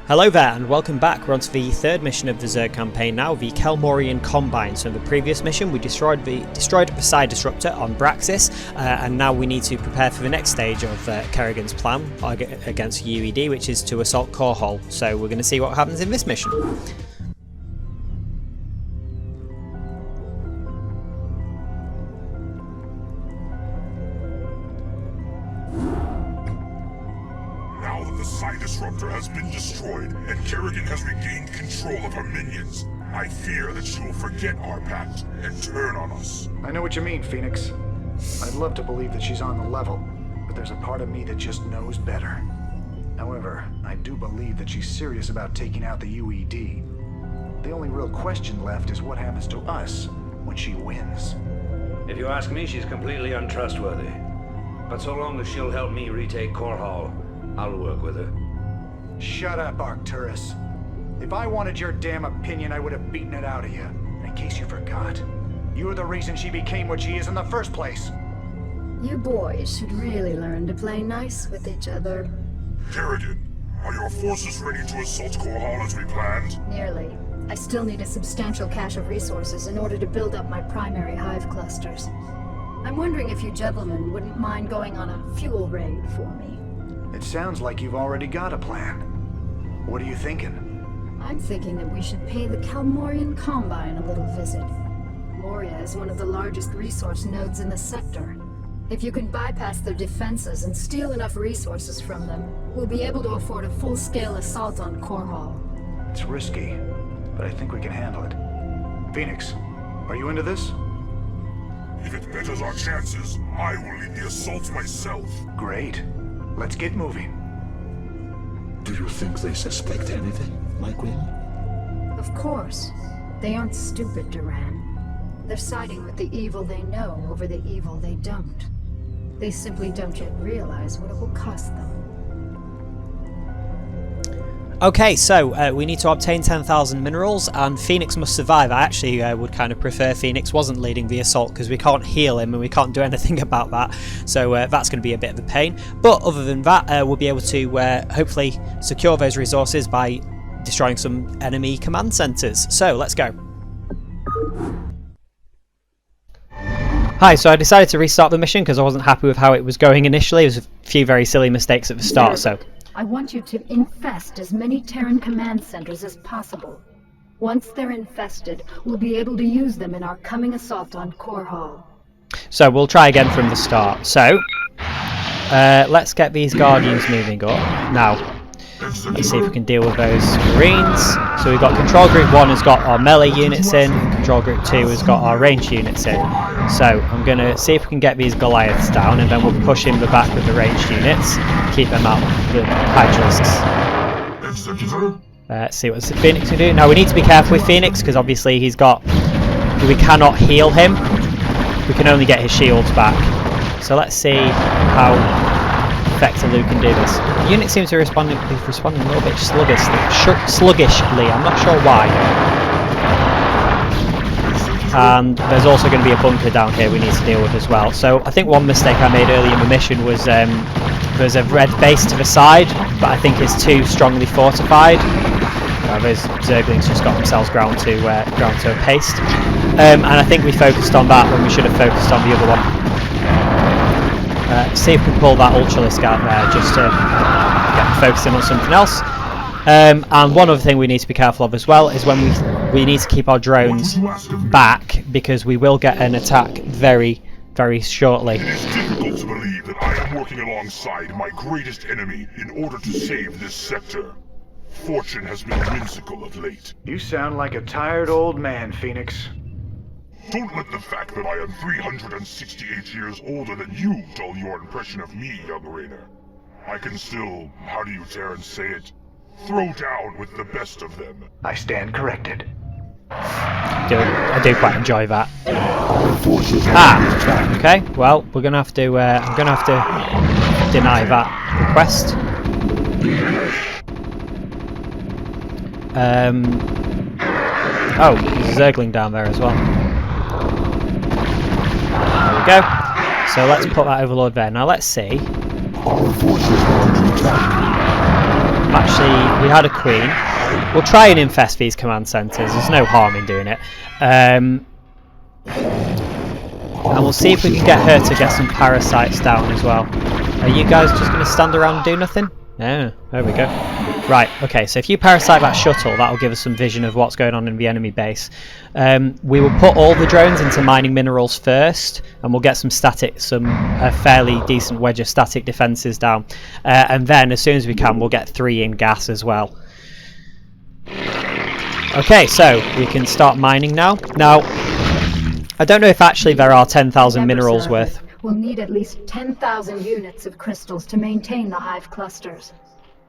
Hello there and welcome back. We're on to the third mission of the Zerg campaign now, the Kel-Morian Combine. So in the previous mission we destroyed the side disruptor on Braxis, and now we need to prepare for the next stage of Kerrigan's plan against UED, which is to assault Korhal. So we're going to see what happens in this mission. The disruptor has been destroyed, and Kerrigan has regained control of her minions. I fear that she will forget our pact and turn on us. I know what you mean, Fenix. I'd love to believe that she's on the level, but there's a part of me that just knows better. However, I do believe that she's serious about taking out the UED. The only real question left is what happens to us when she wins. If you ask me, she's completely untrustworthy. But so long as she'll help me retake Korhal, I'll work with her. Shut up, Arcturus. If I wanted your damn opinion, I would have beaten it out of you. And in case you forgot, you're the reason she became what she is in the first place. You boys should really learn to play nice with each other. Kerrigan, are your forces ready to assault Korhal as we planned? Nearly. I still need a substantial cache of resources in order to build up my primary hive clusters. I'm wondering if you gentlemen wouldn't mind going on a fuel raid for me. It sounds like you've already got a plan. What are you thinking? I'm thinking that we should pay the Kel-Morian Combine a little visit. Moria is one of the largest resource nodes in the sector. If you can bypass their defenses and steal enough resources from them, we'll be able to afford a full-scale assault on Korhal. It's risky, but I think we can handle it. Fenix, are you into this? If it betters our chances, I will lead the assault myself. Great. Let's get moving. Do you think they suspect anything, my queen? Of course. They aren't stupid, Duran. They're siding with the evil they know over the evil they don't. They simply don't yet realize what it will cost them. Okay, so we need to obtain 10,000 minerals, and Fenix must survive. I actually would kind of prefer Fenix wasn't leading the assault, because we can't heal him and we can't do anything about that. So that's going to be a bit of a pain. But other than that, we'll be able to hopefully secure those resources by destroying some enemy command centres. So let's go. Hi, so I decided to restart the mission because I wasn't happy with how it was going initially. There was a few very silly mistakes at the start, so... I want you to infest as many Terran command centers as possible. Once they're infested, we'll be able to use them in our coming assault on Korhal. So we'll try again from the start. So, let's get these Guardians moving up. Now, let's see if we can deal with those Marines. So we've got Control Group 1 has got our melee units in, Control Group 2 has got our ranged units in. So I'm going to see if we can get these Goliaths down, and then we'll push in the back with the ranged units, keep them out of the hydralisks. Let's see what Fenix can do. Now we need to be careful with Fenix, because obviously we cannot heal him. We can only get his shields back. So let's see how effectively we can do this. The unit seems to be responding a little bit sluggishly. I'm not sure why. And there's also going to be a bunker down here we need to deal with as well. So I think one mistake I made early in the mission was there's a red base to the side, but I think it's too strongly fortified. Those zerglings just got themselves ground to a paste, and I think we focused on that when we should have focused on the other one. See if we can pull that Ultralisk out there just to get focusing on something else. And one other thing we need to be careful of as well is when we need to keep our drones back, because we will get an attack very, very shortly. It is difficult to believe that I am working alongside my greatest enemy in order to save this sector. Fortune has been whimsical of late. You sound like a tired old man, Fenix. Don't let the fact that I am 368 years older than you dull your impression of me, young Rainer. I can still, how do you Terrans say it? Throw down with the best of them. I stand corrected. I do quite enjoy that. Okay. Well, we're gonna have to. I'm gonna have to deny that request. Oh, there's a zergling down there as well. There we go. So let's put that overlord there. Now let's see. Actually, we had a queen. We'll try and infest these command centres. There's no harm in doing it. And we'll see if we can get her to get some parasites down as well. Are you guys just going to stand around and do nothing? No, there we go. Right, okay, so if you parasite that shuttle, that'll give us some vision of what's going on in the enemy base. We will put all the drones into mining minerals first, and we'll get some fairly decent wedge of static defences down. And then, as soon as we can, we'll get 3 in gas as well. Okay, so we can start mining now. Now, I don't know if actually there are 10,000 minerals worth. We'll need at least 10,000 units of crystals to maintain the hive clusters.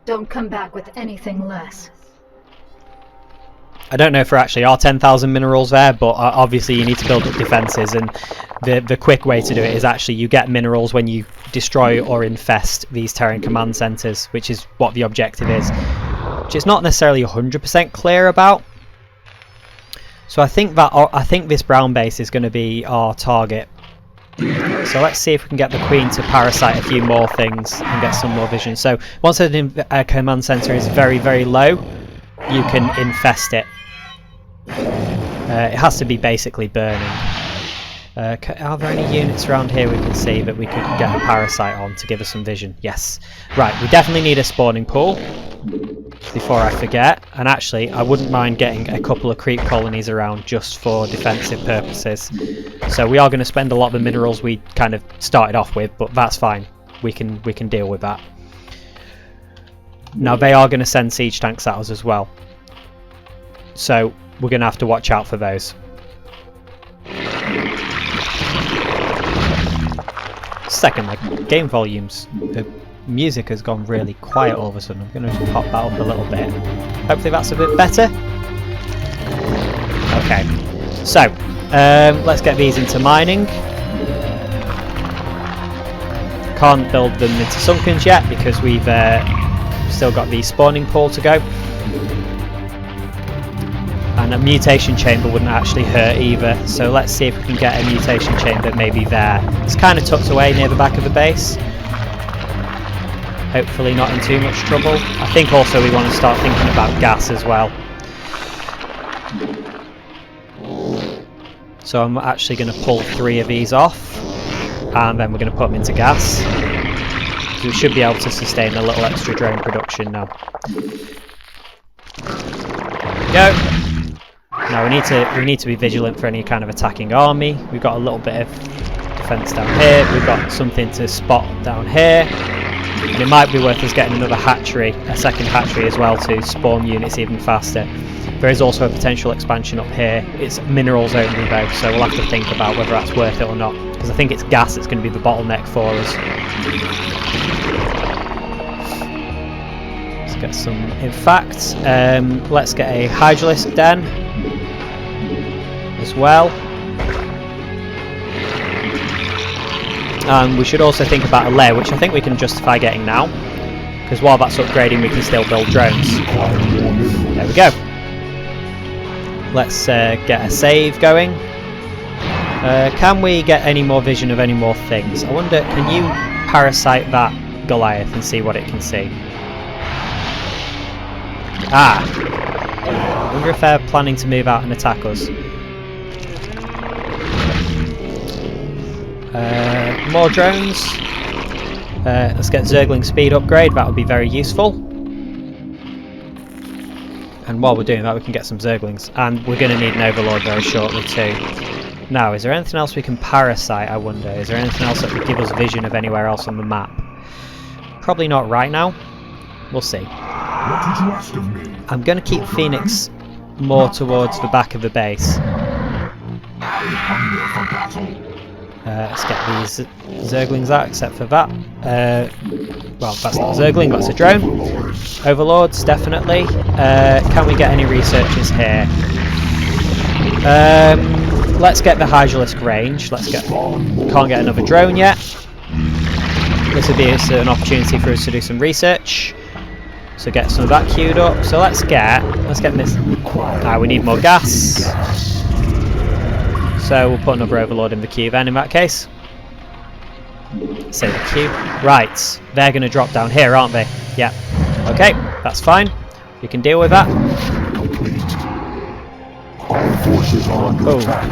Don't come back with anything less. I don't know if there actually are 10,000 minerals there, but obviously you need to build up defences, and the quick way to do it is actually you get minerals when you destroy or infest these Terran command centres, which is what the objective is, which is not necessarily 100% clear about. So I think this brown base is going to be our target. So let's see if we can get the queen to parasite a few more things and get some more vision. So once a command centre is very, very low, you can infest it. It has to be basically burning. Are there any units around here we can see that we could get a parasite on to give us some vision? Yes. Right, we definitely need a spawning pool before I forget. And actually, I wouldn't mind getting a couple of creep colonies around just for defensive purposes. So we are going to spend a lot of the minerals we kind of started off with, but that's fine. We can deal with that. Now they are going to send siege tanks at us as well, so we're going to have to watch out for those. Secondly, game volumes. The music has gone really quiet all of a sudden. I'm going to just pop that up a little bit. Hopefully that's a bit better. Okay, so let's get these into mining. Can't build them into sunkens yet because we've still got the spawning pool to go. And a mutation chamber wouldn't actually hurt either, so let's see if we can get a mutation chamber maybe there. It's kind of tucked away near the back of the base. Hopefully not in too much trouble. I think also we want to start thinking about gas as well. So I'm actually going to pull 3 of these off, and then we're going to put them into gas. So we should be able to sustain a little extra drone production now. Go! Now we need to be vigilant for any kind of attacking army. We've got a little bit of defence down here. We've got something to spot down here. And it might be worth us getting another hatchery, a second hatchery as well, to spawn units even faster. There is also a potential expansion up here. It's minerals only though, so we'll have to think about whether that's worth it or not, because I think it's gas that's going to be the bottleneck for us. Let's get some. In fact, let's get a hydralisk den as well. And we should also think about a lair, which I think we can justify getting now, because while that's upgrading we can still build drones. There we go. Let's get a save going. Can we get any more vision of any more things? I wonder, can you parasite that Goliath and see what it can see? Ah! I wonder if they're planning to move out and attack us. More drones. Let's get Zergling speed upgrade, that would be very useful. And while we're doing that we can get some Zerglings. And we're going to need an Overlord very shortly too. Now, is there anything else we can parasite, I wonder? Is there anything else that would give us vision of anywhere else on the map? Probably not right now. We'll see. What did you ask of me? I'm going to keep Phoenix more towards the back of the base. I hunger for battle. Let's get these Zerglings out, except for that. Well, that's not a Zergling, that's a drone. Overlords, definitely. Can we get any researchers here? Let's get the Hydralisk range. Can't get another drone yet. This would be an opportunity for us to do some research. So get some of that queued up. So let's get this. We need more gas. So we'll put another Overlord in the queue then in that case. Save the queue. Right, they're going to drop down here, aren't they? Yeah. Okay, that's fine. We can deal with that. Our forces are under Oh. attack.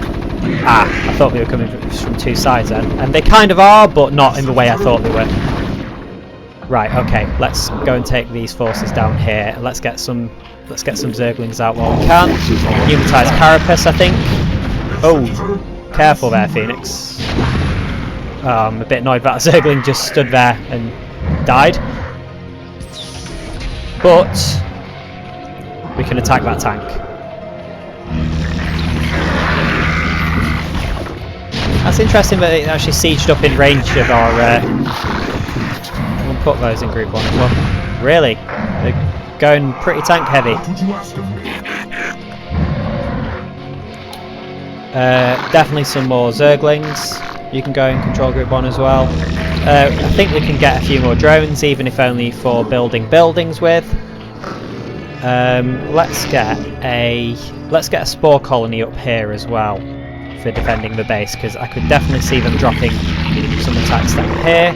Ah, I thought they were coming from two sides then. And they kind of are, but not in the way I thought they were. Right, okay, let's go and take these forces down here. And let's get some zerglings out while we can. Unitized carapace, I think. Oh, careful there, Phoenix. Oh, I'm a bit annoyed that zergling just stood there and died. But we can attack that tank. That's interesting that it actually sieged up in range of our... we'll put those in group 1 as well. Really? They're going pretty tank heavy. What would you ask of me? Definitely some more zerglings. You can go in control group 1 as well. I think we can get a few more drones, even if only for building buildings with. Let's get a spore colony up here as well for defending the base, because I could definitely see them dropping some attacks down here.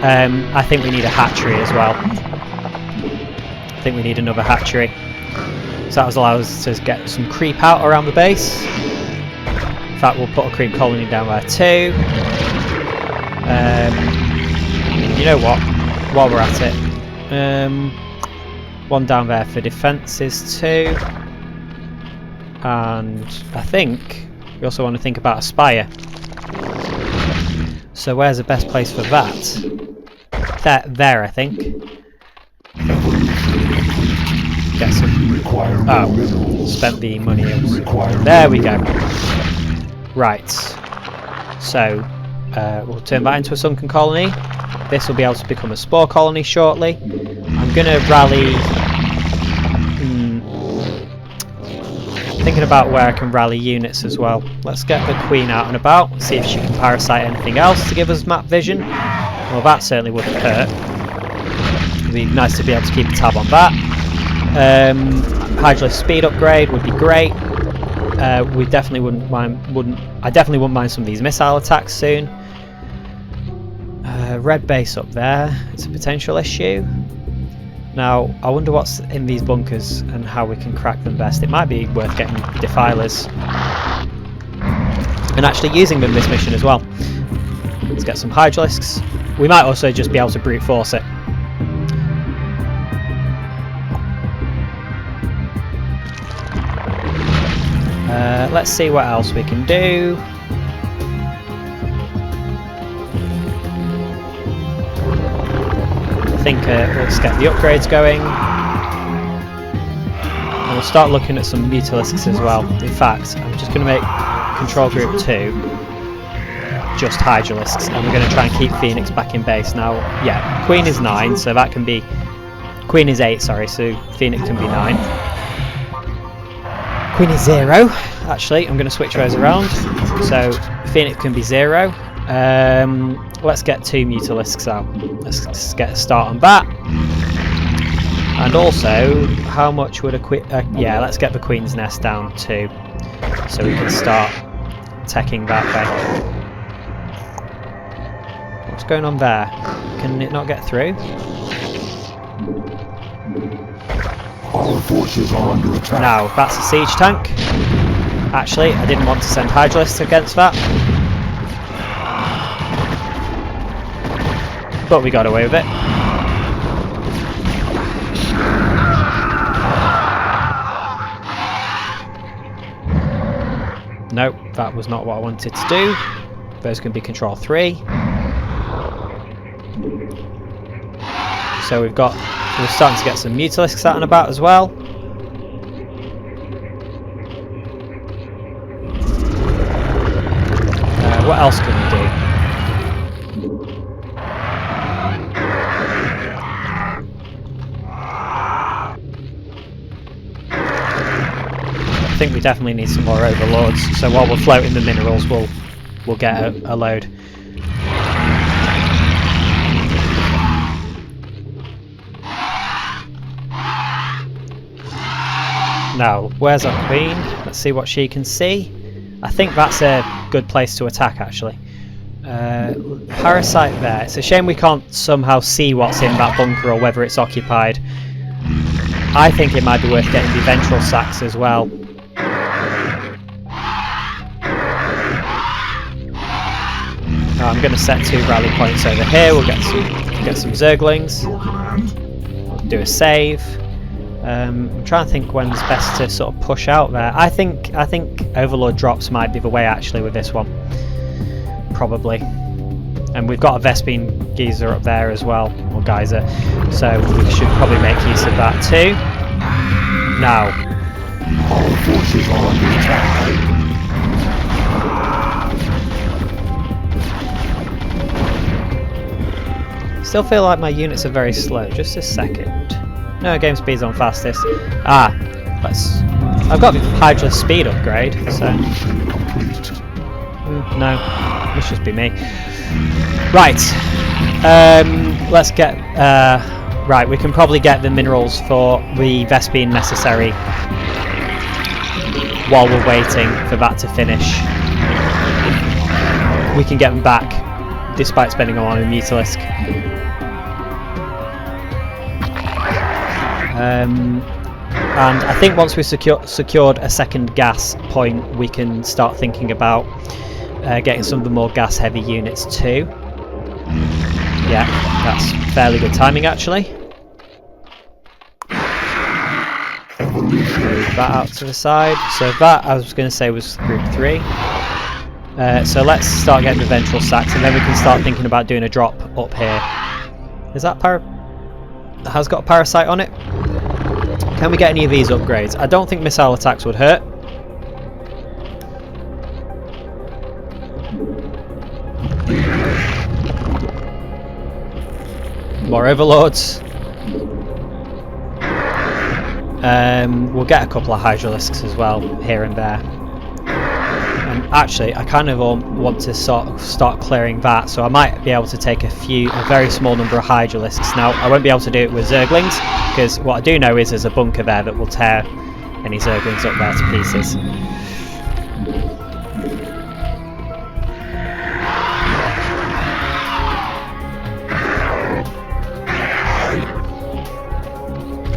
I think we need a hatchery as well. I think we need another hatchery. So that allows us to get some creep out around the base. In fact, we'll put a creep colony down there too. You know what? While we're at it, one down there for defences too. And I think we also want to think about a spire. So where's the best place for that? There, I think. Get some. Oh, spent the money. There we go. Right. So we'll turn that into a sunken colony. This will be able to become a spore colony shortly. I'm going to rally. Thinking about where I can rally units as well. Let's get the Queen out and about, see if she can parasite anything else to give us map vision. Well, that certainly wouldn't hurt. It'd be nice to be able to keep a tab on that. Hydralisk speed upgrade would be great. We definitely wouldn't mind. I definitely wouldn't mind some of these missile attacks soon. Red base up there. It's a potential issue. Now, I wonder what's in these bunkers and how we can crack them best. It might be worth getting defilers and actually using them in this mission as well. Let's get some hydralisks. We might also just be able to brute force it. Let's see what else we can do. I think let's get the upgrades going. And we'll start looking at some mutalisks as well. In fact, I'm just going to make control group 2 just hydralisks, and we're going to try and keep Phoenix back in base. Now, yeah, Queen is 9, so that can be... Queen is 8, sorry, so Phoenix can be 9. Queen is 0. Actually, I'm going to switch those around. So, Phoenix can be 0. Let's get 2 mutalisks out. Let's get a start on that. And also, how much would a queen... yeah, let's get the Queen's Nest down too, so we can start teching that way. What's going on there? Can it not get through? Our forces are under attack. Now, that's a siege tank. Actually, I didn't want to send hydralisks against that. But we got away with it. Nope, that was not what I wanted to do. Those can be control 3. So we're starting to get some mutalisks out and about as well. What else can we do? I think we definitely need some more overlords. So while we're floating the minerals, we'll get a load. Now, where's our Queen? Let's see what she can see. I think that's a good place to attack, actually. Parasite there. It's a shame we can't somehow see what's in that bunker or whether it's occupied. I think it might be worth getting the ventral sacks as well. I'm going to set 2 rally points over here. We'll get some zerglings. We'll do a save. I'm trying to think when's best to sort of push out there. I think Overlord drops might be the way actually with this one, probably. And we've got a Vespene geyser up there as well, or geyser, so we should probably make use of that too. Now, All forces are under attack. still feel like my units are very slow. Just a second. No, game speed's on fastest. I've got the Hydra speed upgrade, so no, must just be me. Right, let's get right. We can probably get the minerals for the Vespene necessary while we're waiting for that to finish. We can get them back despite spending a lot on a Mutalisk. And I think once we've secured a second gas point, we can start thinking about getting some of the more gas heavy units too. Yeah, that's fairly good timing actually. Move that out to the side. So that, I was going to say, was group 3. So let's start getting the ventral sacks, and then we can start thinking about doing a drop up here. Is that has got a parasite on it? Can we get any of these upgrades? I don't think missile attacks would hurt. More overlords. We'll get a couple of hydralisks as well here and there. And actually, I kind of want to sort of start clearing that, so I might be able to take a very small number of hydralisks. Now, I won't be able to do it with zerglings, because what I do know is there's a bunker there that will tear any zerglings up there to pieces.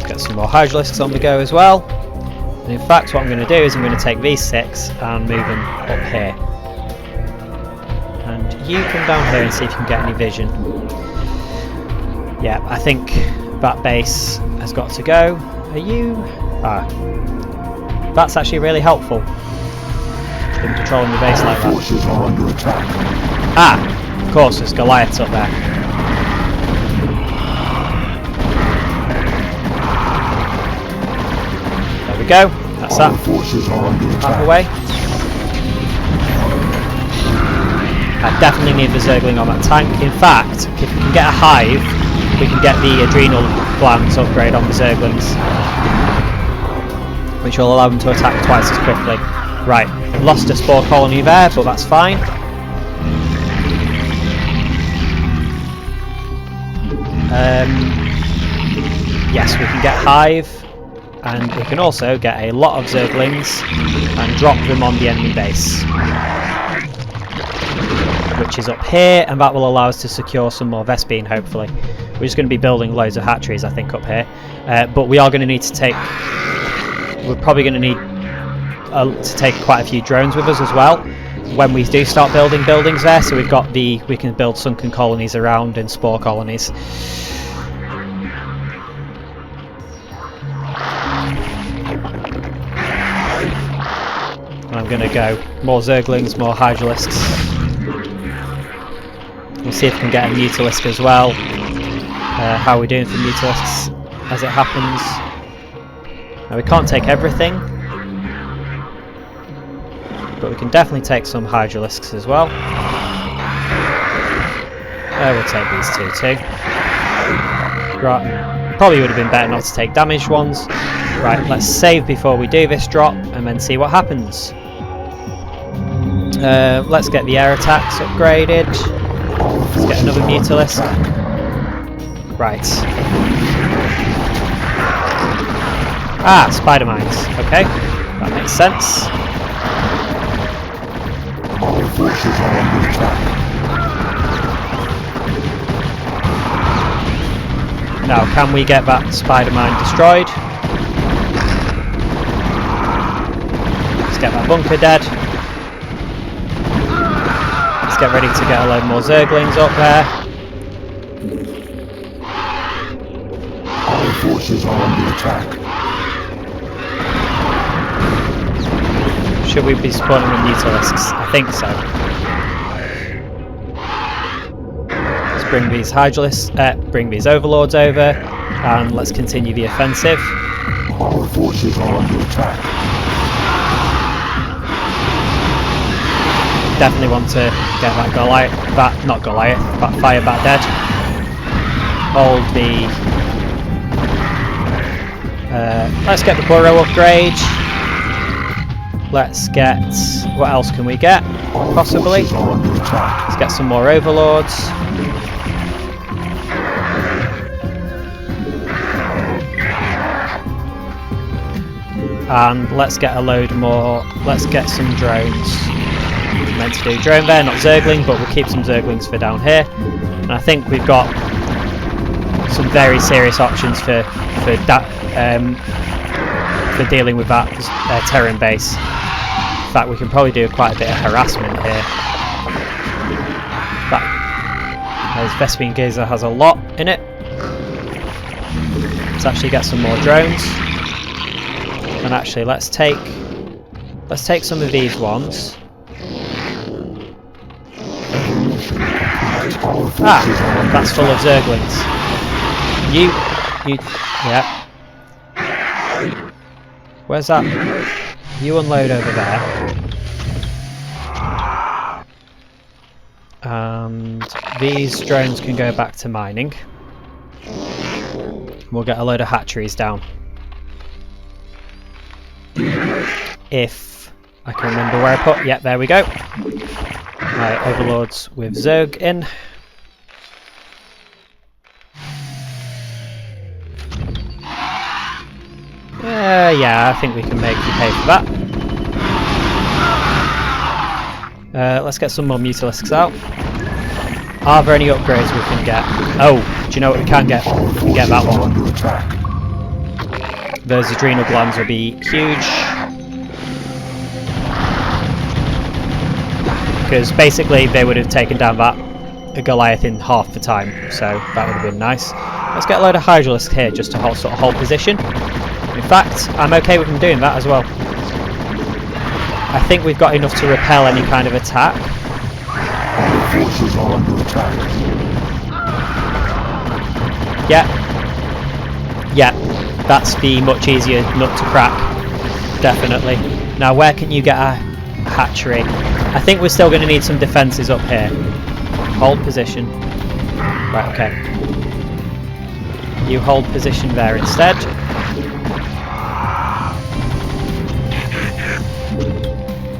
Get some more hydralisks on the go as well. And in fact, what I'm going to do is I'm going to take these 6 and move them up here. And you come down here and see if you can get any vision. Yeah, I think that base has got to go. Are you... that's actually really helpful. Been controlling the base like that. Forces are under attack. Of course, there's Goliaths up there. There we go. That's that. Forces are under attack. Out of the way. I definitely need the Zergling on that tank. In fact, if we can get a hive, we can get the adrenal glands upgrade on the Zerglings, which will allow them to attack twice as quickly. Right, I've lost a spore colony there, but that's fine. Yes, we can get hive, and we can also get a lot of Zerglings and drop them on the enemy base, which is up here, and that will allow us to secure some more Vespene, hopefully. We're just going to be building loads of hatcheries, I think, up here. But we are going to need to take... We're probably going to need to take quite a few drones with us as well when we do start building buildings there, so we've got we can build sunken colonies around and spore colonies. I'm going to go more Zerglings, more Hydralisks. We'll see if we can get a Mutalisk as well. How are we doing for Mutalisks as it happens? Now, we can't take everything, but we can definitely take some Hydralisks as well. We'll take these two too. Right, probably would have been better not to take damaged ones. Right, let's save before we do this drop and then see what happens. Let's get the air attacks upgraded. Let's get another Mutalisk. Right. Spider mines. Okay, that makes sense. All forces are under attack. Now, can we get that spider mine destroyed? Let's get that bunker dead. Let's get ready to get a load more zerglings up there. Our forces are under attack. Should we be spawning with mutalisks? I think so. Let's bring these bring these overlords over, and let's continue the offensive. Our forces are under attack. Definitely want to get that Goliath, not Goliath, that fire bat dead. Hold the... let's get the burrow upgrade. Let's get... what else can we get? Possibly. Let's get some more overlords. And let's get a load more... let's get some drones. Meant to do drone there, not zergling, but we'll keep some zerglings for down here. And I think we've got some very serious options for dealing with that Terran base. In fact, we can probably do quite a bit of harassment here. But as Vespene Gazer has a lot in it. Let's actually get some more drones. And actually, let's take some of these ones. Ah, that's full of zerglings. Yeah. Where's that? You unload over there. And these drones can go back to mining. We'll get a load of hatcheries down. If I can remember where I put... yeah, there we go. Right, overlords with zerg in. Yeah, I think we can make you pay for that. Let's get some more mutalisks out. Are there any upgrades we can get? Oh, do you know what we can get? We can get that one. Those adrenal glands will be huge. Because basically they would have taken down that Goliath in half the time, so that would have been nice. Let's get a load of Hydralisks here just to sort of hold position. In fact, I'm okay with them doing that as well. I think we've got enough to repel any kind of attack. Our forces are under attack. Yeah, that's the much easier nut to crack, definitely. Now, where can you get a hatchery? I think we're still going to need some defences up here. Hold position. Right, okay. You hold position there instead.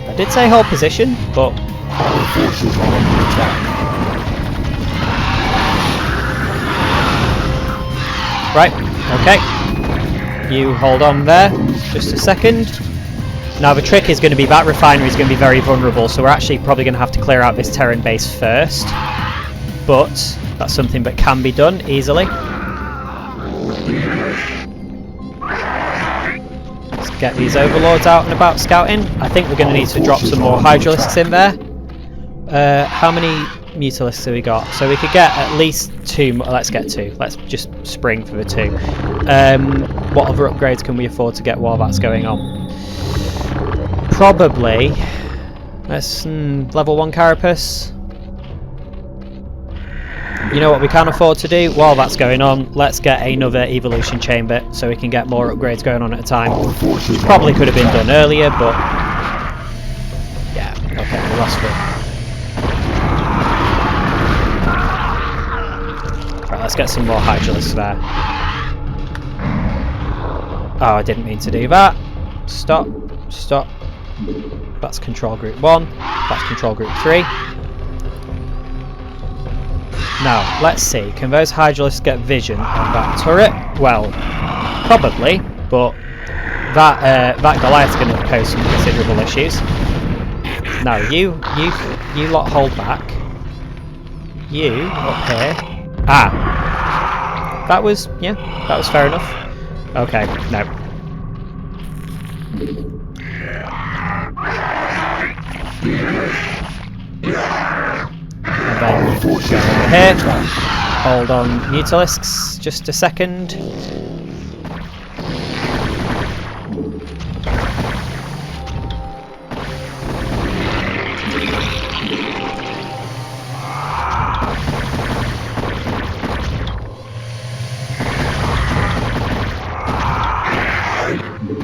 I did say hold position, but... our forces are under attack. Right, okay. You hold on there, just a second. Now the trick is going to be that refinery is going to be very vulnerable, so we're actually probably going to have to clear out this Terran base first. But that's something that can be done easily. Let's get these overlords out and about scouting. I think we're going to need to drop some more Hydralisks in there. How many mutalisks have we got? So we could get at least 2 more. Let's get 2. Let's just spring for the 2. What other upgrades can we afford to get while that's going on? Probably let's level 1 carapace. You know what we can afford to do while that's going on? Let's get another evolution chamber so we can get more upgrades going on at a time. Which probably could have been done earlier, but yeah, okay, we lost it. Right, let's get some more Hydralisks there. Oh, I didn't mean to do that. Stop. That's control group 1. That's control group 3. Now, let's see. Can those Hydralisks get vision on that turret? Well, probably, but that Goliath's going to pose some considerable issues. Now, you lot hold back. You up here. Ah, that was fair enough. Okay, no. And then go over here. Hold on, Mutalisks, just a second.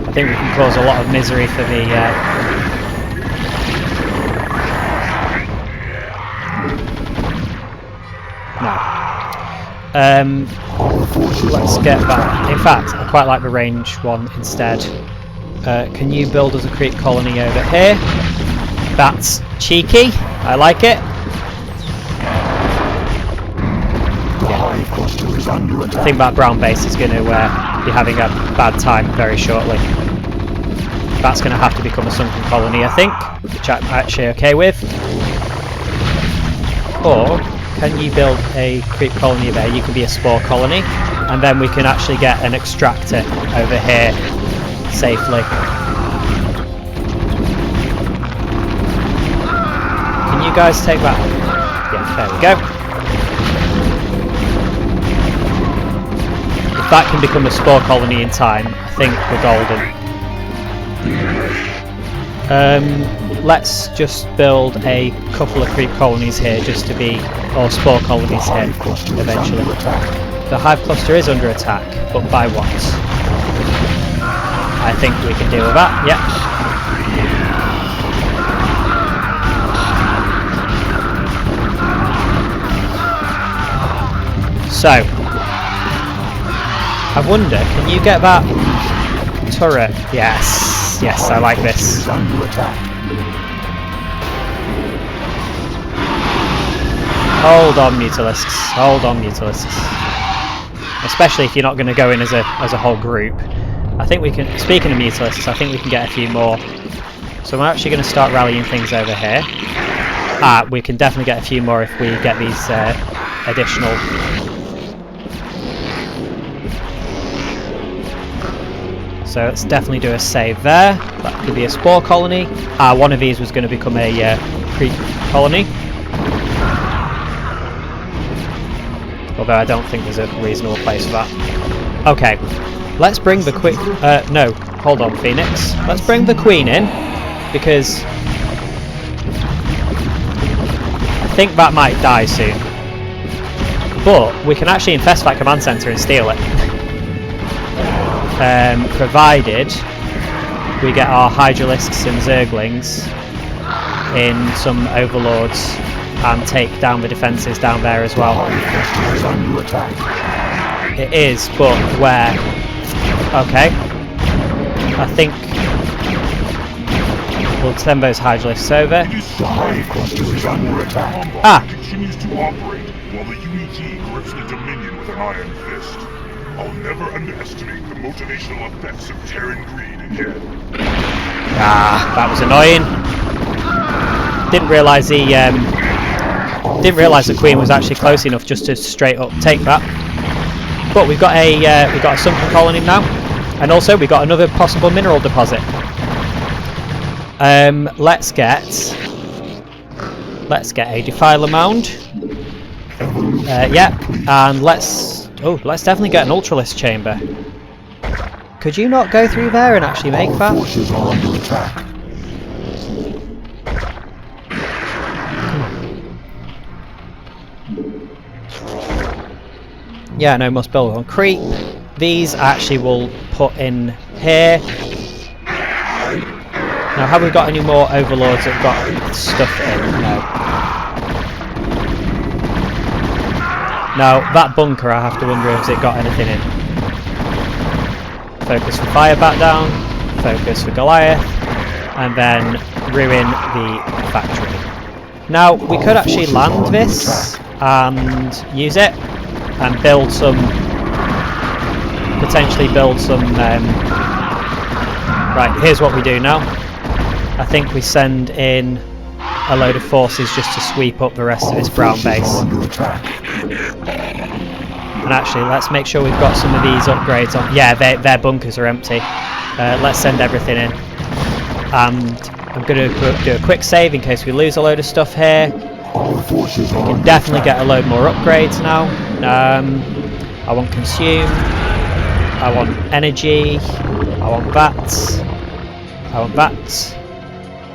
I think we can cause a lot of misery for the let's get that. In fact, I quite like the range one instead. Can you build us a creep colony over here? That's cheeky. I like it. I think that brown base is going to be having a bad time very shortly. That's going to have to become a sunken colony, I think, which I'm actually okay with. Or can you build a creep colony there? You can be a spore colony, and then we can actually get an extractor over here safely. Can you guys take that? Yeah, there we go. If that can become a spore colony in time, I think we're golden. Let's just build a couple of creep colonies here just to be, or spore colonies here eventually. The hive cluster is under attack, but by what? I think we can deal with that, yep. So, I wonder, can you get that turret? Yes, yes, I like this. Hold on, Mutalisks. Hold on, Mutalisks. Especially if you're not going to go in as a whole group. I think we can. Speaking of Mutalisks, I think we can get a few more. So I'm actually going to start rallying things over here. We can definitely get a few more if we get these additional. So let's definitely do a save there. That could be a spore colony. One of these was going to become a creep colony. Although I don't think there's a reasonable place for that. Okay, let's bring the queen. No, hold on, Phoenix. Let's bring the queen in, because I think that might die soon. But we can actually infest that command center and steal it. Provided we get our Hydralisks and Zerglings in some overlords and take down the defences down there as well. It is, but where? Okay. I think we'll send those Hydralisks over. Continues to operate while the UEG grips the Dominion with an iron fist. I'll never underestimate the motivational effects of Terran greed again. That was annoying. Didn't realise the Queen was actually close enough just to straight up take that. But we've got a sunken colony now, and also we've got another possible mineral deposit. Let's get a defiler mound. Yeah, and let's definitely get an ultralisk chamber. Could you not go through there and actually make that? Yeah, no, must build on creep. These actually will put in here. Now, have we got any more overlords that have got stuff in? No. Now, that bunker, I have to wonder if it got anything in. Focus for fire back down, focus for Goliath, and then ruin the factory. Now, we could actually land this and use it and build some, potentially build some, right, here's what we do now. I think we send in a load of forces just to sweep up the rest of this brown base. And actually, let's make sure we've got some of these upgrades on. Yeah, their bunkers are empty. Let's send everything in. And I'm going to do a quick save in case we lose a load of stuff here. Our forces We are can under definitely attack. get a load more upgrades now. I want consume. I want energy. I want that. I want that.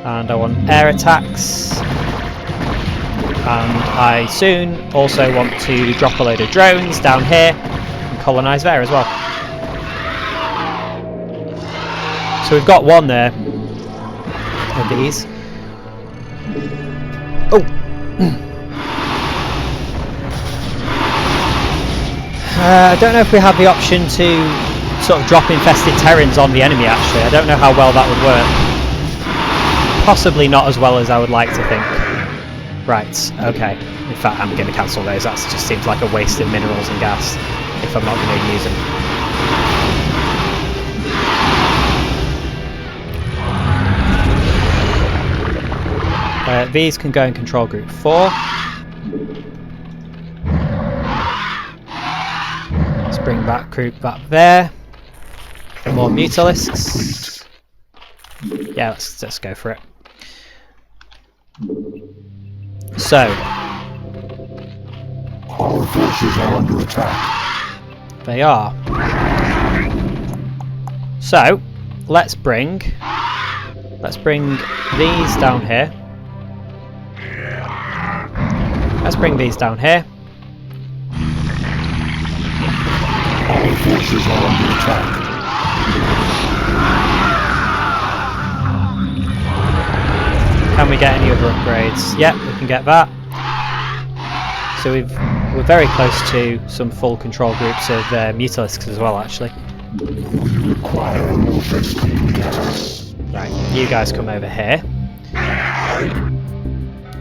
And I want air attacks. And I soon also want to drop a load of drones down here and colonise there as well. So we've got one there of these. Oh! I don't know if we have the option to sort of drop infested Terrans on the enemy actually. I don't know how well that would work. Possibly not as well as I would like to think. Right, okay. In fact, I'm going to cancel those. That just seems like a waste of minerals and gas if I'm not going to use them. These can go in control group 4. Let's bring that group back there. More mutalisks. Yeah, let's go for it. So, Our forces are under attack. they are. So, let's bring these down here. Let's bring these down here. Our forces are under attack. Can we get any other upgrades? Yep, we can get that. So we're very close to some full control groups of mutalisks as well, actually. We require more Vespene gas. Right, you guys come over here.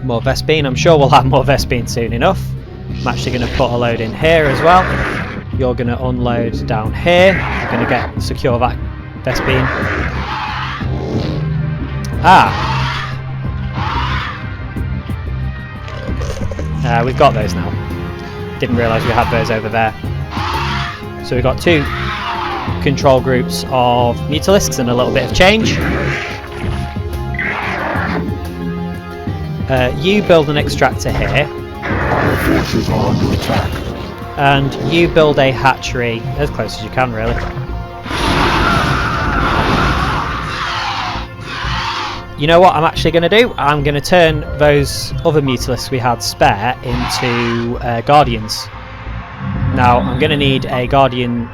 More Vespene. I'm sure we'll have more Vespene soon enough. I'm actually going to put a load in here as well. You're going to unload down here. You're going to secure that Vespene. We've got those now. Didn't realise we had those over there. So we've got 2 control groups of mutalisks and a little bit of change. You build an extractor here. Our forces are under attack. And you build a hatchery as close as you can, really. You know what I'm actually going to do? I'm going to turn those other mutalisks we had spare into Guardians. Now, I'm going to need a Guardian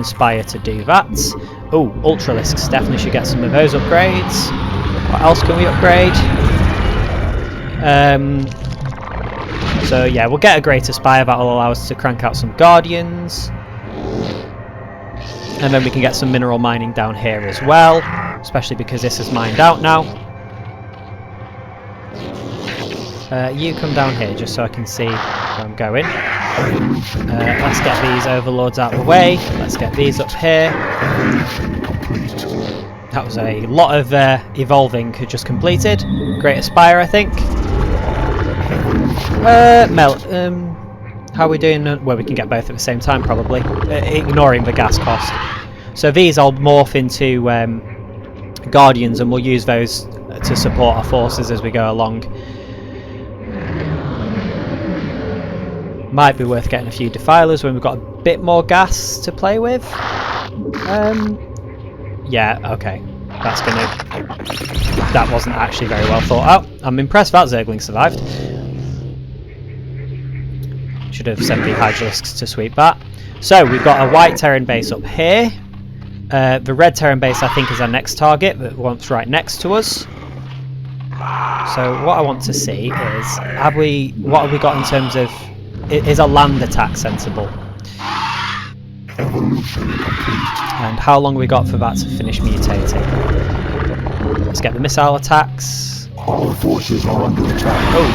Spire to do that. Oh, Ultralisks. Definitely should get some of those upgrades. What else can we upgrade? So yeah, we'll get a Greater Spire. That will allow us to crank out some Guardians. And then we can get some mineral mining down here as well, especially because this is mined out now. You come down here just so I can see where I'm going. Let's get these overlords out of the way. Let's get these up here. That was a lot of evolving just completed. Greater Spire, I think. How are we doing? Well, we can get both at the same time, probably. Ignoring the gas cost. So these I'll morph into Guardians, and we'll use those to support our forces as we go along. Might be worth getting a few defilers when we've got a bit more gas to play with. Yeah, okay. That wasn't actually very well thought out. I'm impressed that Zergling survived. Should have sent the Hydralisks to sweep that. So we've got a white Terran base up here. The red Terran base I think is our next target, but one's right next to us. So what I want to see is, what have we got in terms of, is a land attack sensible? And how long have we got for that to finish mutating? Let's get the missile attacks. Our forces are under attack. Oh,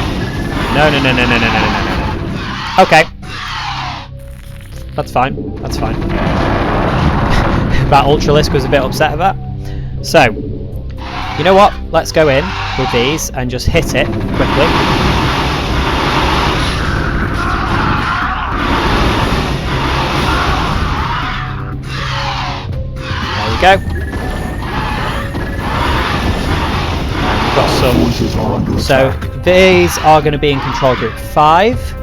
no. Okay. That's fine. That Ultralisk was a bit upset at that. So, you know what? Let's go in with these and just hit it quickly. There we go. got some. So these are going to be in control group 5,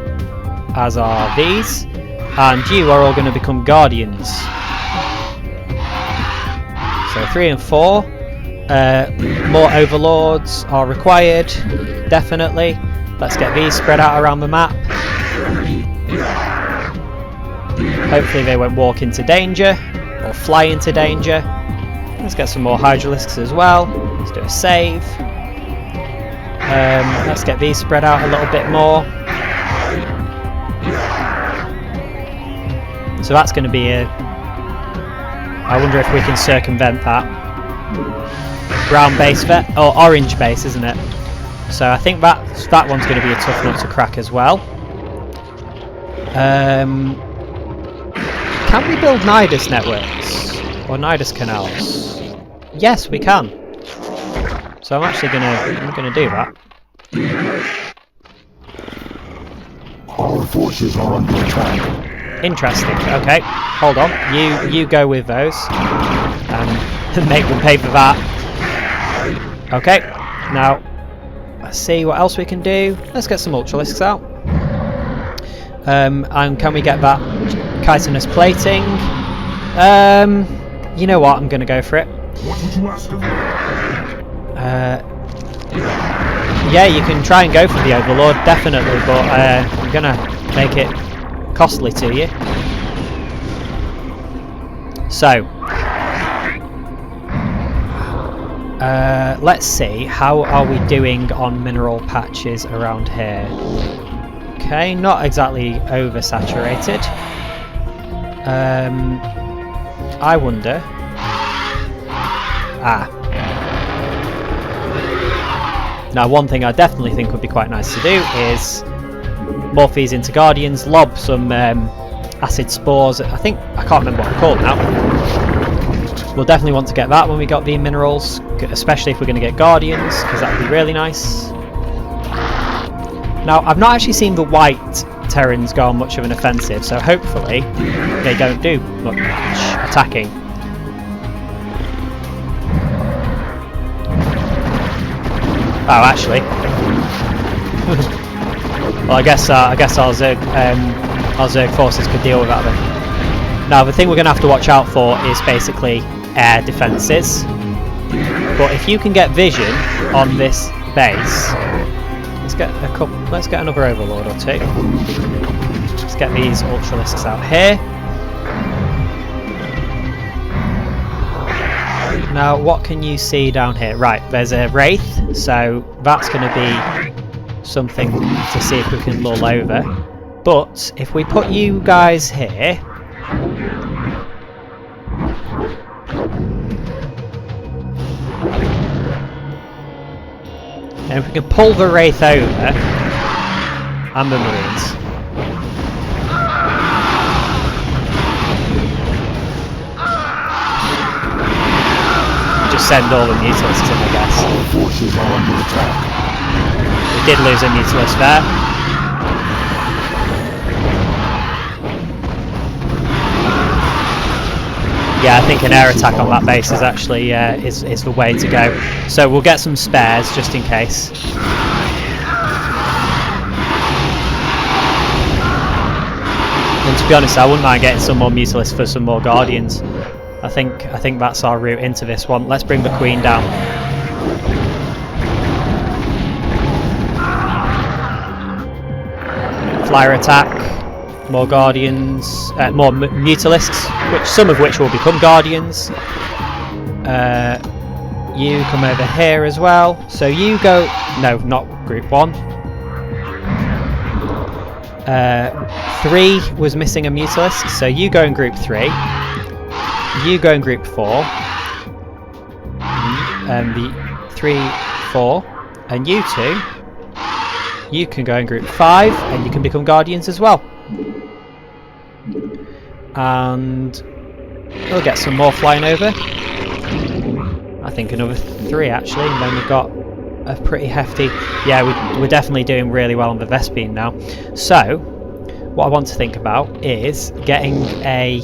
as are these, and you are all going to become guardians. So 3 and 4. More overlords are required, definitely. Let's get these spread out around the map. Hopefully they won't walk into danger or fly into danger. Let's get some more hydralisks as well. Let's do a save. Let's get these spread out a little bit more. So that's going to be a... I wonder if we can circumvent that. Brown base vet, or orange base, isn't it? So I think that one's going to be a tough nut to crack as well. Can we build Nidus networks or Nidus canals? Yes, we can. So I'm actually gonna do that. Our forces are under attack. Interesting. Okay, hold on. You go with those and make them pay for that. Okay. Now let's see what else we can do. Let's get some Ultralisks out. And can we get that chitinous plating? You know what? I'm going to go for it. What would you ask of me? Yeah, you can try and go for the Overlord, definitely, but I'm going to make it costly to you. So, let's see. How are we doing on mineral patches around here? Okay, not exactly oversaturated. I wonder... Now, one thing I definitely think would be quite nice to do is morph these into Guardians, lob some acid spores. I can't remember what they're called now. We'll definitely want to get that when we got the minerals, especially if we're going to get Guardians, because that would be really nice. Now, I've not actually seen the white Terrans go on much of an offensive, so hopefully they don't do much attacking. Oh, actually. Well, I guess our Zerg forces could deal with that then. Now, the thing we're going to have to watch out for is basically air defences. But if you can get vision on this base, let's get another Overlord or two. Let's get these Ultralisks out here. Now, what can you see down here? Right, there's a Wraith, so that's going to be something to see if we can lull over. But if we put you guys here, and if we can pull the Wraith over, and the Marines. Just send all the Mutalisks in, I guess. Our forces are under attack. We did lose a Mutalist there. Yeah, I think an air attack on that base is actually is the way to go. So we'll get some spares just in case. And to be honest, I wouldn't mind getting some more Mutalisks for some more Guardians. I think that's our route into this one. Let's bring the Queen down. Flyer attack, more Guardians, more Mutalisks, some of which will become Guardians. You come over here as well. So you go... No, not Group 1. 3 was missing a Mutalisk, so you go in Group 3. You go in Group 4. The 3, 4. And you two, you can go in Group 5, and you can become Guardians as well. And we'll get some more flying over. I think another 3 actually, and then we've got a pretty hefty... Yeah, we're definitely doing really well on the Vespene now. So, what I want to think about is getting a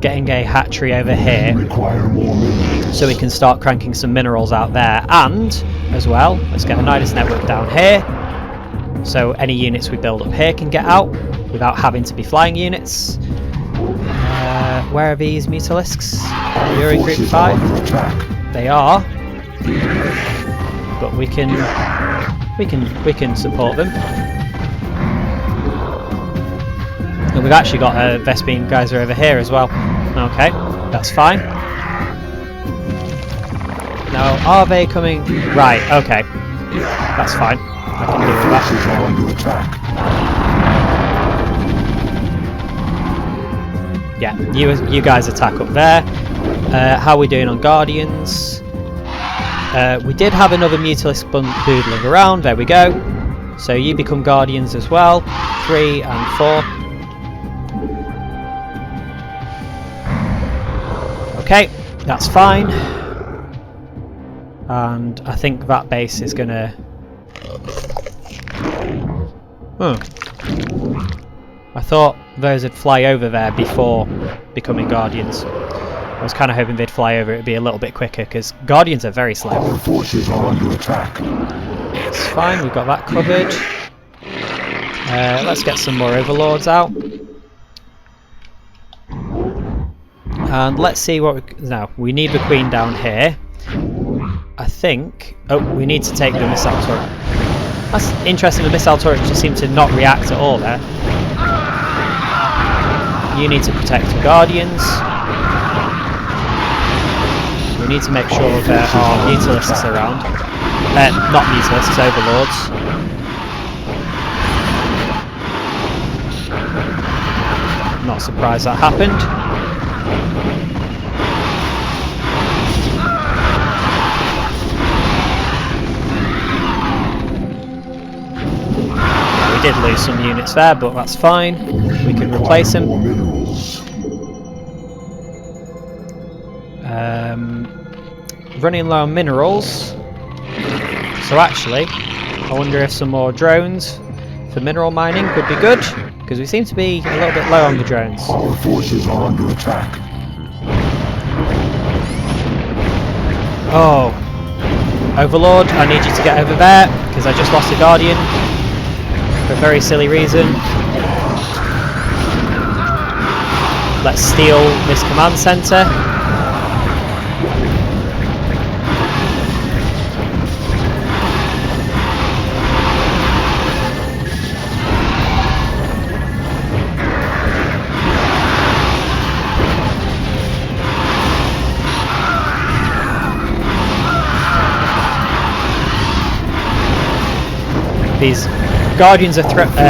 getting a hatchery over here Require more minerals. so we can start cranking some minerals out there, and as well, let's get a Nidus network down here so any units we build up here can get out without having to be flying units. Where are these Mutalisks? You're in group 5. They are, but we can support them. And we've actually got a Vespene geyser over here as well. Okay, that's fine. Now, are they coming? Right, okay. That's fine. I can deal with that. Forces are under attack. Yeah, you guys attack up there. How are we doing on Guardians? We did have another Mutalisk boodling around. There we go. So you become Guardians as well. 3 and 4. Okay, that's fine. And I think that base is gonna... I thought those would fly over there before becoming Guardians. I was kind of hoping they'd fly over, it'd be a little bit quicker, because Guardians are very slow. Our forces are under attack. It's fine, we've got that covered. Let's get some more Overlords out. And let's see what we... Now, we need the Queen down here. I think... Oh, we need to take the missile turret. That's interesting, the missile turret just seemed to not react at all there. You need to protect the Guardians. We need to make sure there are Mutalisks around. Not Mutalisks, Overlords. Not surprised that happened. We did lose some units there, but that's fine. We can replace them. Running low on minerals. So actually, I wonder if some more drones for mineral mining would be good, because we seem to be a little bit low on the drones. Our forces are under attack. Oh, Overlord, I need you to get over there, because I just lost a Guardian for a very silly reason. Let's steal this command center. These Guardians are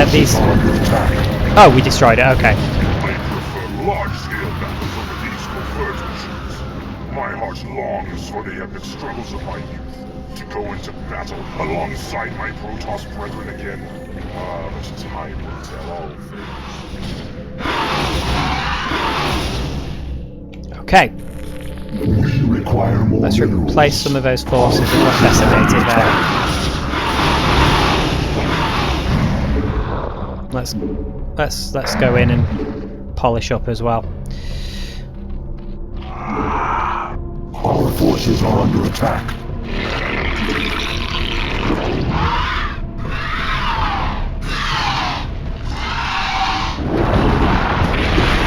these... Oh, we destroyed it, okay. I prefer large-scale battles over these covert missions. My heart longs for the epic struggles of my youth, to go into battle alongside my Protoss brethren again. But time will tell all things. Okay. We require more Let's minerals. replace some of those forces that got decimated there. Let's go in and polish up as well. Our forces are under attack.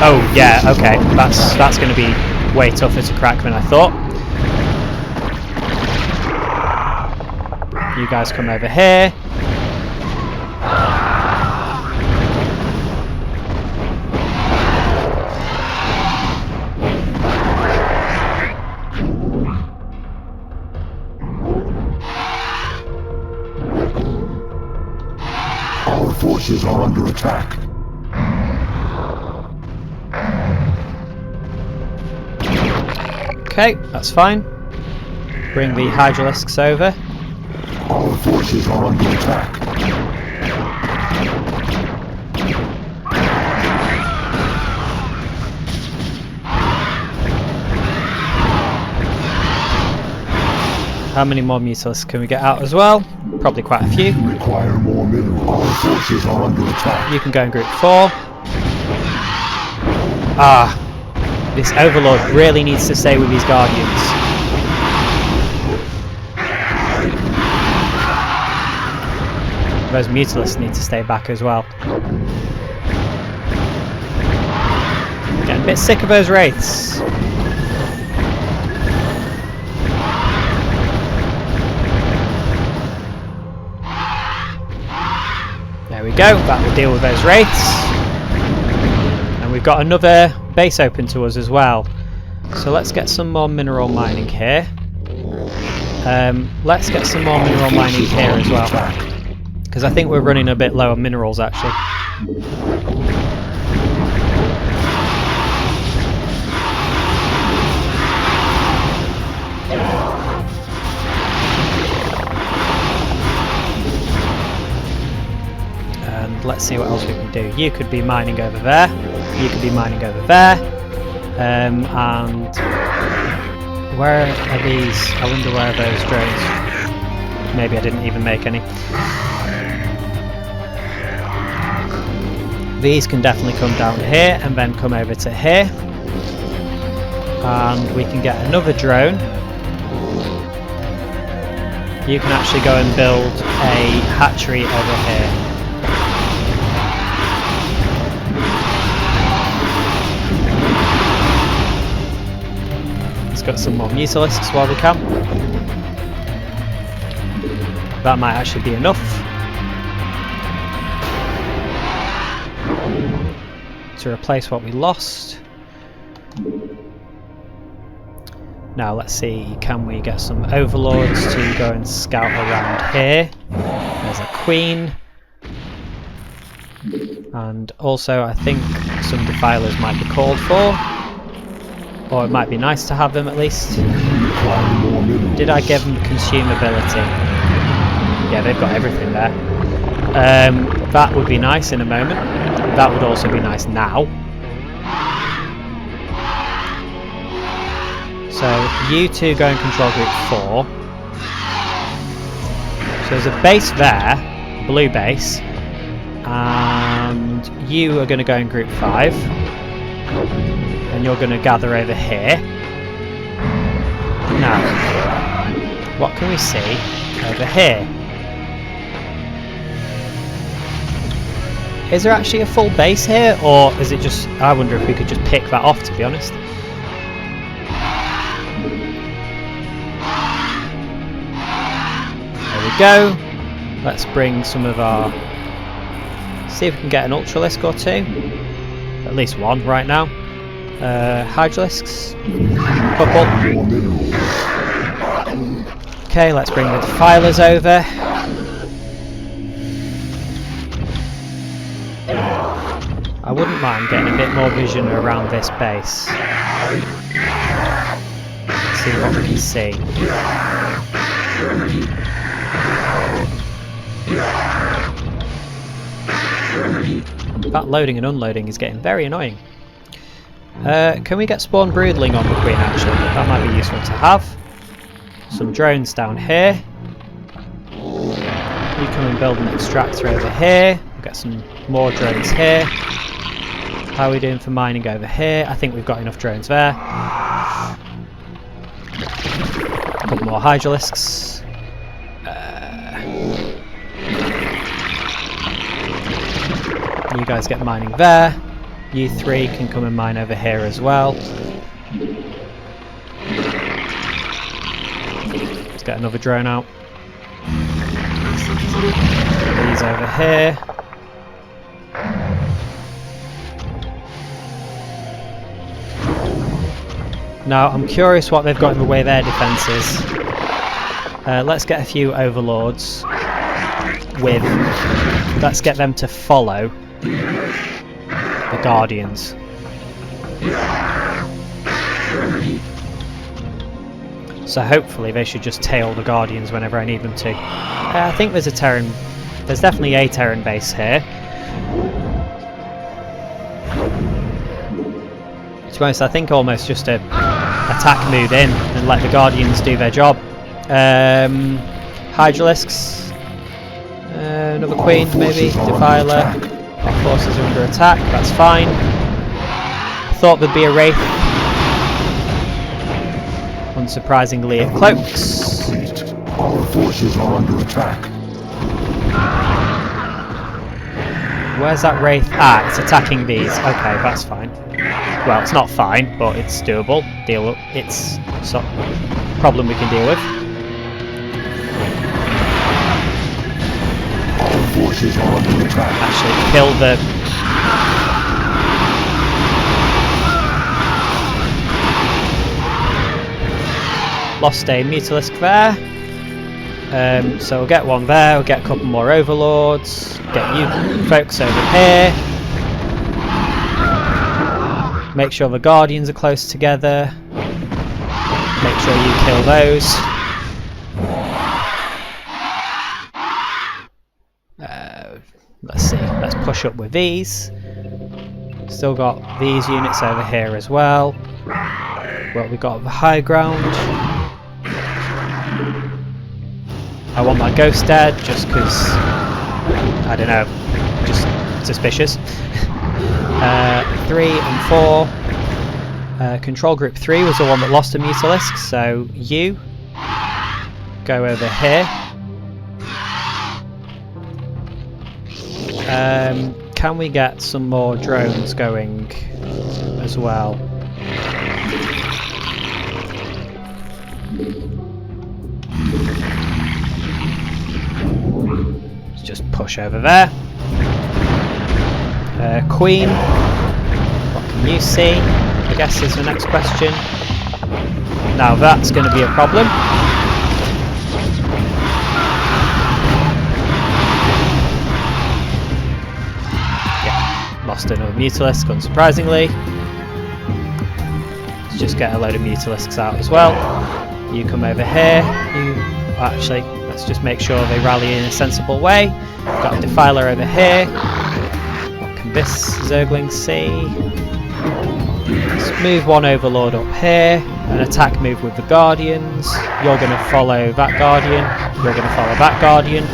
Oh yeah, okay. That's going to be way tougher to crack than I thought. You guys come over here. Our forces are under attack. Okay, that's fine. Bring the Hydralisks over. Our forces are under attack. How many more Mutalisks can we get out as well? Probably quite a few. We require more minerals. Our forces are under attack. You can go in group 4. Ah, This Overlord really needs to stay with his Guardians. Those Mutalisks need to stay back as well. Getting a bit sick of those Wraiths. There we go, that will deal with those Wraiths. And we've got another base open to us as well. So let's get some more mineral mining here. Let's get some more mineral mining here as well. Because I think we're running a bit low on minerals actually. And let's see what else we can do. You could be mining over there. You could be mining over there. And where are these? I wonder where are those drones? Maybe I didn't even make any. These can definitely come down here and then come over to here. And we can get another drone. You can actually go and build a hatchery over here. Let's get some more Mutalisks while we can. That might actually be enough to replace what we lost. Now let's see, can we get some Overlords to go and scout around here? There's a Queen. And also I think some Defilers might be called for. Or it might be nice to have them at least. Did I give them consumability? Yeah, they've got everything there. That would be nice in a moment. That would also be nice now. So you two go and control group 4. So there's a base there, blue base, and you are going to go in group 5, and you're going to gather over here. Now, what can we see over here? Is there actually a full base here, or is it just... I wonder if we could just pick that off, to be honest. There we go. Let's bring some of our... See if we can get an Ultralisk or two. At least one right now. Hydralisks. Couple. Okay, let's bring the Defilers over. I wouldn't mind getting a bit more vision around this base. Let's see what we can see. That loading and unloading is getting very annoying. Can we get spawn broodling on the Queen actually? That might be useful to have. Some drones down here. You come and build an extractor over here. We'll get some more drones here. How are we doing for mining over here? I think we've got enough drones there. A couple more Hydralisks. You guys get mining there. You three can come and mine over here as well. Let's get another drone out. These over here. Now, I'm curious what they've got in the way of their defences. Let's get a few Overlords with... Let's get them to follow the Guardians. So hopefully they should just tail the Guardians whenever I need them to. I think there's a Terran... There's definitely a Terran base here. To be honest, I think almost just a attack move in and let the Guardians do their job. Hydralisks. Another Queen, maybe. Defiler. Our forces are under attack, that's fine. I thought there'd be a Wraith Unsurprisingly, it cloaks. Our forces are under attack. Where's that wraith? Ah, it's attacking these. Okay, that's fine. Well, it's not fine, but it's doable. It's a problem we can deal with. Our forces are under attack. Actually, kill the... Lost a Mutalisk there. So we'll get one there, we'll get a couple more overlords, get you folks over here. Make sure the guardians are close together. Make sure you kill those. Let's see, let's push up with these. Still got these units over here as well. Well, we've got the high ground. I want my ghost dead just because, I don't know, just suspicious. 3 and 4. Control group 3 was the one that lost a Mutalisk, so you go over here. Can we get some more drones going as well? Let's just push over there. Queen, what can you see? I guess is the next question. Now that's going to be a problem. Yeah, lost another Mutalisk, unsurprisingly. Let's just get a load of Mutalisks out as well. You come over here. Actually, let's just make sure they rally in a sensible way. Got a Defiler over here. What can this Zergling see? Let's move one Overlord up here. An attack move with the Guardians. You're going to follow that Guardian. You're going to follow that Guardian.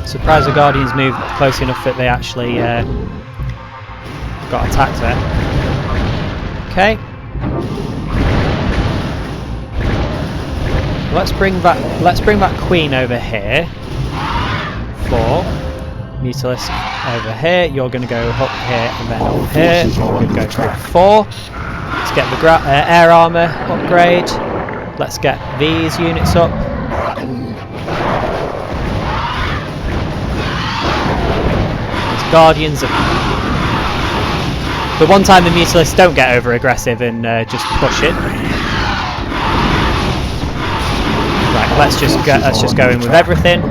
Surprised the Guardians moved close enough that they actually got attacked there. Okay. Let's bring that Queen over here. 4. Mutalisk over here. You're going to go up here and then up here. We're going to go for 4. Let's get the air armor upgrade. Let's get these units up. These Guardians are... The one time the Mutalisks don't get over aggressive and just push it. Right, let's just go in with everything.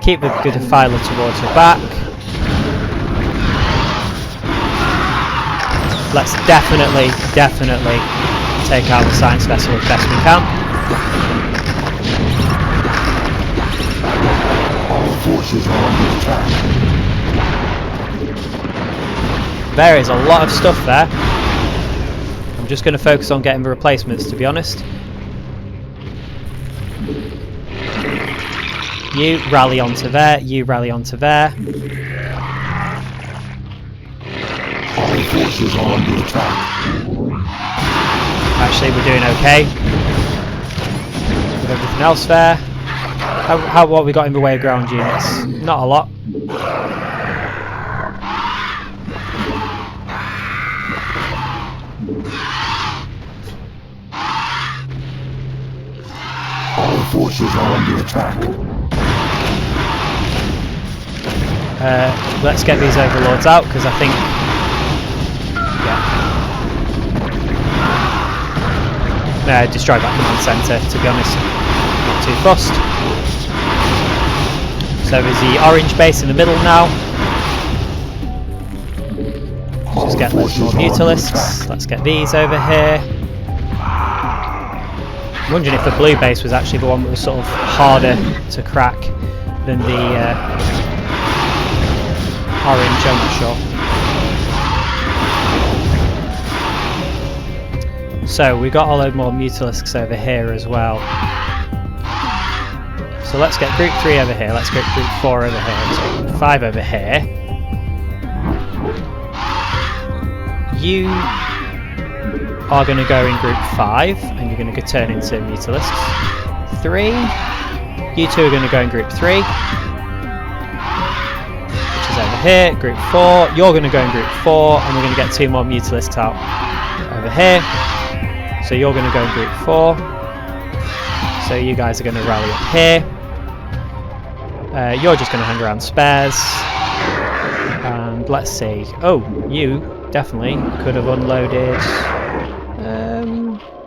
Keep the Defiler towards the back. Let's definitely take out the Science Vessel as best we can. Our forces are under attack. There is a lot of stuff there. I'm just going to focus on getting the replacements, to be honest. You rally onto there, you rally onto there. Our forces are under attack. Actually, we're doing okay. With everything else there. What we got in the way of ground units? Not a lot. Our forces are under attack. Let's get these overlords out because I think, yeah, destroy that command centre. To be honest, not too fussed. So there's the orange base in the middle now. Let's just get loads more Mutalisks. Let's get these over here. I'm wondering if the blue base was actually the one that was sort of harder to crack than the orange, I'm not sure. So we got a load more Mutalisks over here as well. So let's get group 3 over here, let's get group 4 over here, let's get group 5 over here. you are going to go in group 5 and you're going to turn into mutalisks. 3. You two are going to go in group 3, which is over here. Group 4. You're going to go in group 4 and we're going to get 2 more mutalisks out over here. So you're going to go in group 4. So you guys are going to rally up here. You're just going to hang around spares. And let's see. Oh, you definitely could have unloaded.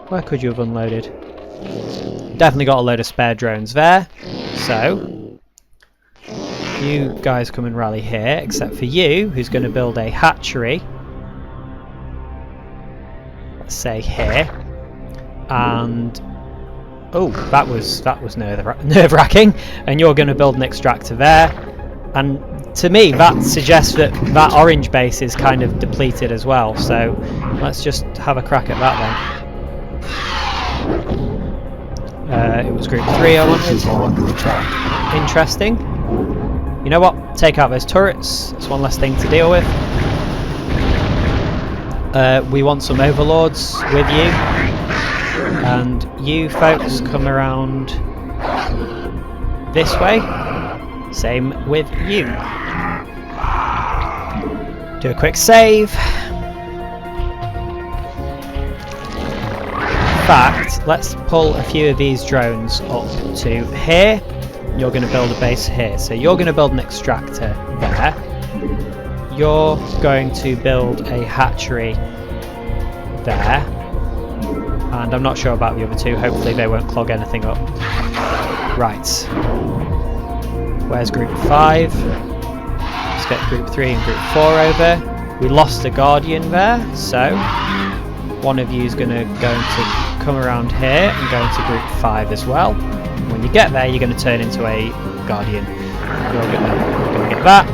Where could you have unloaded? Definitely got a load of spare drones there. So you guys come and rally here, except for you, who's going to build a hatchery. Let's say here. And oh, that was nerve-wracking. And you're going to build an extractor there. And to me, that suggests that that orange base is kind of depleted as well. So let's just have a crack at that then. It was group 3 I wanted. Interesting. You know what? Take out those turrets. It's one less thing to deal with. We want some overlords with you. And you folks come around this way. Same with you. Do a quick save. In fact, let's pull a few of these drones up to here. You're going to build a base here. So you're going to build an extractor there. You're going to build a hatchery there. And I'm not sure about the other two. Hopefully they won't clog anything up. Right. Where's group 5? Let's get group 3 and group 4 over. We lost a guardian there, so one of you is going to come around here and go into group 5 as well. When you get there, you're going to turn into a guardian. You're going to get that.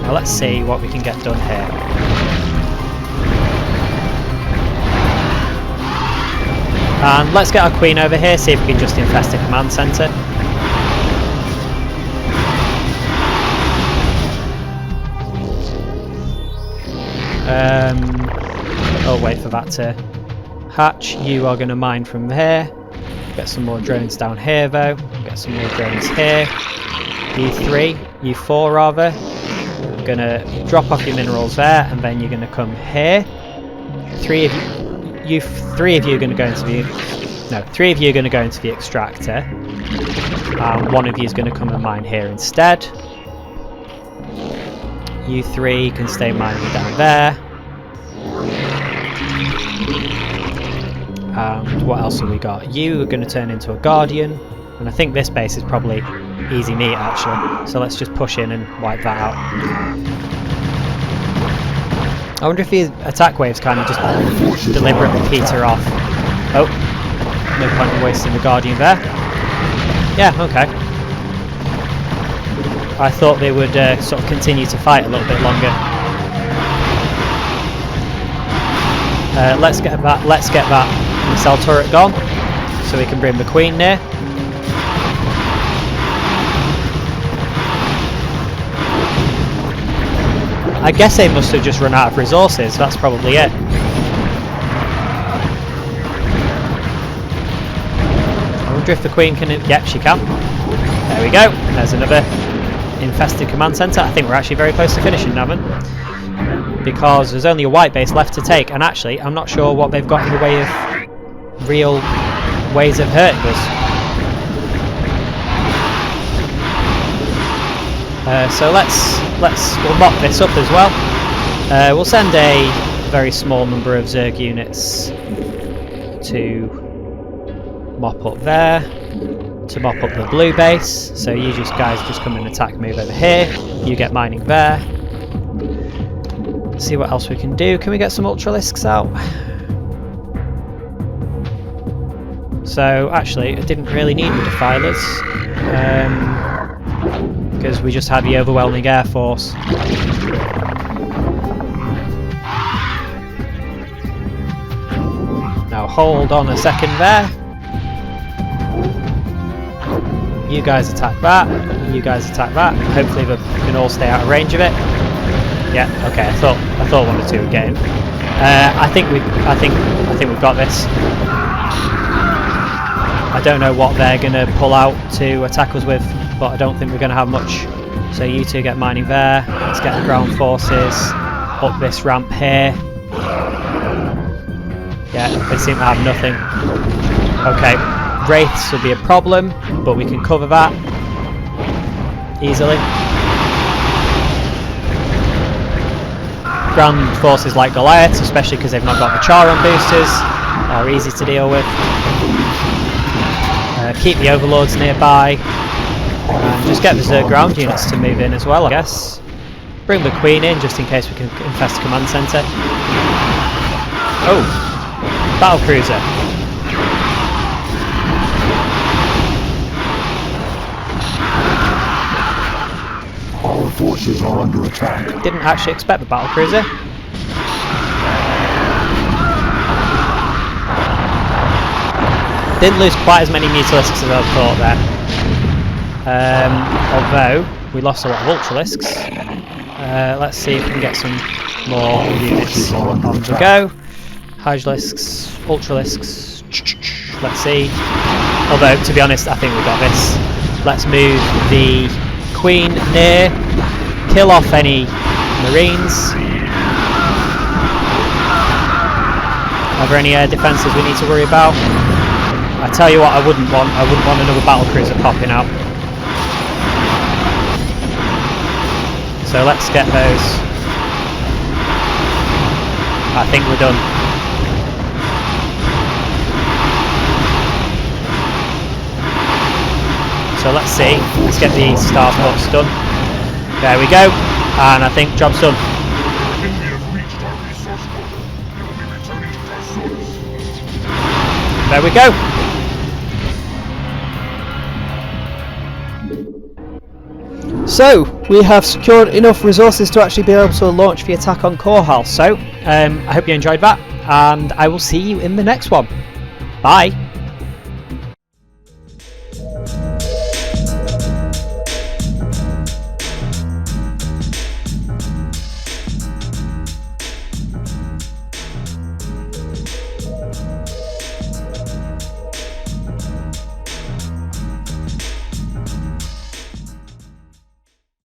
Now let's see what we can get done here. And let's get our queen over here, see if we can just infest a command centre. I'll wait for that to hatch. You are going to mine from here. Get some more drones down here though. Get some more drones here. You 4 rather. Going to drop off your minerals there, and then you're going to come here. 3 of you are going to go into the 3 of you are going to go into the extractor. One of you is going to come and mine here instead. You 3 can stay mining down there. And what else have we got? You are going to turn into a guardian, and I think this base is probably easy meat actually. So let's just push in and wipe that out. I wonder if the attack waves kind of just deliberately peter off. Oh, no point in wasting the guardian there. Yeah, okay. I thought they would sort of continue to fight a little bit longer. Let's get that missile turret gone, so we can bring the queen near. I guess they must have just run out of resources, that's probably it. I wonder if the queen can... Yep, she can. There we go. There's another infested command centre. I think we're actually very close to finishing now then. Because there's only a white base left to take, and actually I'm not sure what they've got in the way of real ways of hurting us. So we'll mop this up as well. We'll send a very small number of zerg units to mop up there, to mop up the blue base. So you guys just come and attack, move over here. You get mining there. See what else we can do. Can we get some ultralisks out? So actually, I didn't really need the defilers. Because we just had the overwhelming air force. Now hold on a second there. You guys attack that. You guys attack that. Hopefully we can all stay out of range of it. Yeah. Okay. I thought 1 or 2 would get him. I think we've got this. I don't know what they're gonna pull out to attack us with, but I don't think we're gonna have much. So you two get mining there. Let's get the ground forces up this ramp here. Yeah, they seem to have nothing. Okay, wraiths will be a problem, but we can cover that easily. Ground forces like Goliaths, especially because they've not got the Charon boosters, are easy to deal with. Keep the overlords nearby, and just get the zerg ground units to move in as well, I guess. Bring the queen in just in case we can infest the command centre. Oh, battlecruiser. Our forces are under attack. Didn't actually expect the battlecruiser. Didn't lose quite as many Mutalisks as I thought there. Although we lost a lot of Ultralisks. Let's see if we can get some more units on the go. Hydralisks, Ultralisks. Let's see. Although, to be honest, I think we got this. Let's move the Queen near. Kill off any Marines. Are there any air defences we need to worry about? I tell you what I wouldn't want another battlecruiser popping out. So let's get those. I think we're done. So let's see, let's get the starports done. There we go, and I think job's done. We have reached our resource quota. We will be returning to our source. There we go. So, we have secured enough resources to actually be able to launch the attack on Korhal. So, I hope you enjoyed that, and I will see you in the next one. Bye!